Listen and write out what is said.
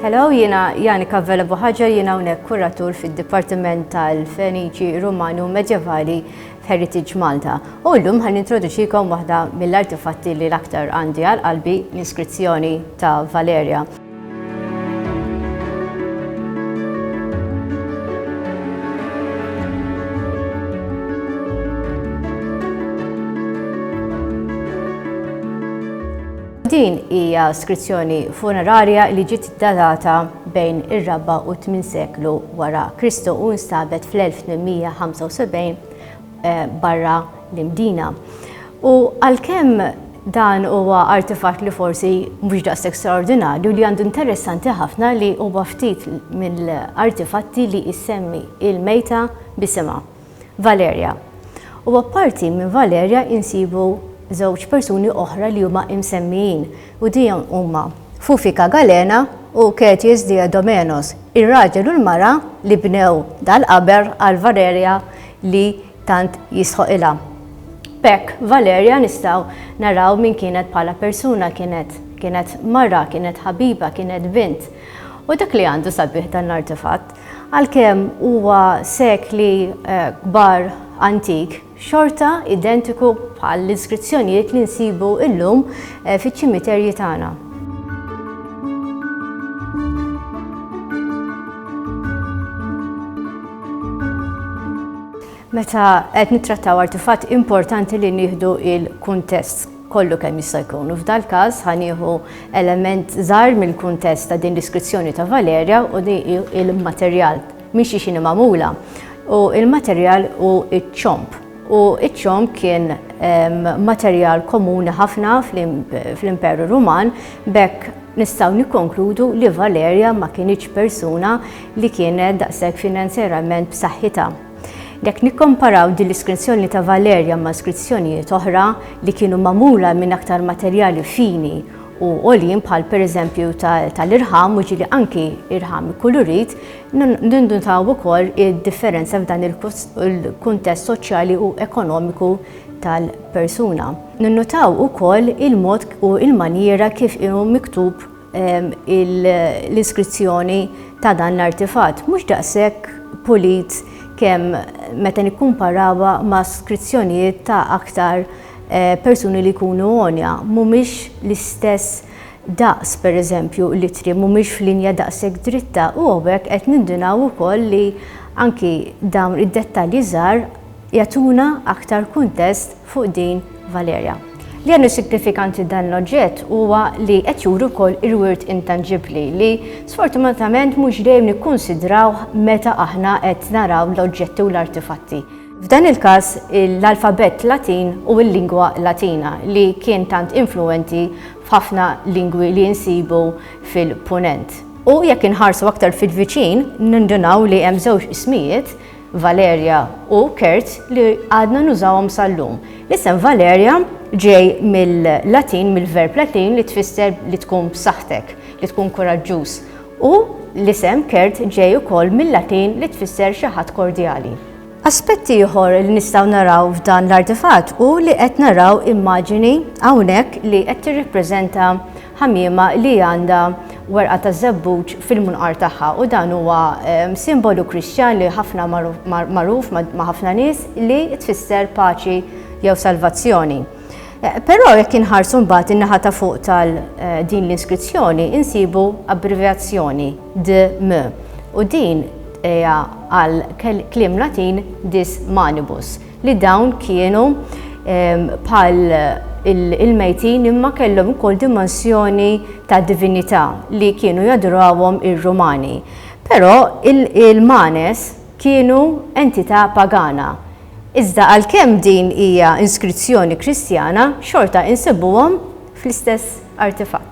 Hello, jiena Janika Vella Buħaġa, jiena hawnhekk kuratur fid-Dipartiment tal-Feniċi Rumani u Medjevali f'Heritage Malta. U llum ħan introduċikom waħda mill-artifatti li l-aktar għandi għal qalbi, l-iskrizzjoni ta' Valeria. Din hija skrizzjoni funerarja li ġiet datata bejn ir-4 u 8 seklu wara Kristu u nstabet fl-1875 barra l-Imdina. U għalkemm dan huwa artifatt li forsi mhux daqshekk straordinarju li għandu interessanti ħafna li huwa ftit mill-artifatti li jsemmi il-mejta b'isimha Valeria. U apparti minn Valeria insibu żewġ persuni oħra li huma msemmijin u dijan huma Fufika Galena u Ketius Diadomenos, ir-raġel u l-mara li bnew dal-qaber għal Valeria li tant jisħoqilha. Bekk Valeria nistgħu naraw min kienet bħala persuna, kienet mara, kienet ħabiba, kienet bint. U dak li għandu sabiħ dan l-artifatt, għalkemm huwa sekli kbar antik, xorta identiku bħal l-iskrizzjonijiet li nsibu illum fiċ-ċimiterji tagħna. Meta qed nittrattaw artifatt importanti li nieħdu il-kuntest kollu kemm jista' jkun. U f'dal każ ħanieħu element żgħar mill-kuntest ta' din l-iskrizzjoni ta' Valeria u il-materjal mhix xi magħmula. U il-materjal u iċ-ċomp. U iċ-ċomp kien materjal komuni ħafna fl-Imperu Ruman, bekk nistgħu nikkonkludu li Valeria ma kienx persuna li kienet daqshekk finanzjarament b'saħħitha. Jekk nikkomparaw din l-iskrizzjoni ta' Valeria ma' iskrizzjonijiet oħra li kienu magħmula minn aktar materjali fini u għolin bħal pereżempju tal-irħam u ġili anki irħam kulurit, ninduntaw ukoll id-differenza f'dan il-kuntest soċjali u ekonomiku tal-persuna. Ninnutaw ukoll il-mod u il-maniera kif inhu miktub l-iskrizzjoni ta' dan l-artifatt, mhux daqshekk pulit kemm meta nikkumparawha ma' skrizzjonijiet ta' aktar persuni li jkunu onja, mhumiex l-istess daqs pereżempju litri, mhumiex f'linja daqshekk dritta u hawnhekk qed nindunaw ukoll li anki dawn id-dettalji żgħar jagħtuna aktar kuntest fuq din Valeria. Li għandu signifikanti dan l-oġġett huwa li qed juru wkoll il-wirt intangibbli li sfortunatament mhux dejjem nikkunsidraw meta aħna qed naraw l-oġġetti u l-artifatti. F'dan il-każ l-alfabet Latin u l-lingwa Latina li kien tant influenti f'ħafna lingwi li jinsibu fil-punent. U jekk inħarsu aktar fil-viċin, nindunaw li hemm żewġ ismijiet, Valeria u Kert, li għadna nużawhom sal-lum. L-isem Valeria ġej mill-Latin, mill-verb Latin li tfisser li tkun b'saħħtek, li tkun koraġġuż. U l-isem Kert ġej ukoll mill-Latin li tfisser xi ħadd kordjali. Aspetti ieħor li nistgħu naraw f'dan l-artifatt u li qed naraw immaġini hawnhekk li qed tirrappreżenta ħamiema li għandha werqa ta' żebbuġ fil-munqar tagħha u dan huwa simbolu Kristjan li ħafna magħruf ma' ħafna nies li tfisser paċi jew salvazzjoni. Però jekk inħarsu mbagħad in-naħa ta' fuq tal-din l-iskrizzjoni insibu abbrevjazzjoni DM u din hija għal kliem Latin dis manibus li dawn kienu bħal il-mejtin imma kellhom ukoll dimensjoni ta' divinità li kienu jadurawhom ir-Rumani. Però il-manes kienu entità pagana. Iżda għalkemm din hija inskrizzjoni Kristjana, xorta insibuhom fl-istess artifatt.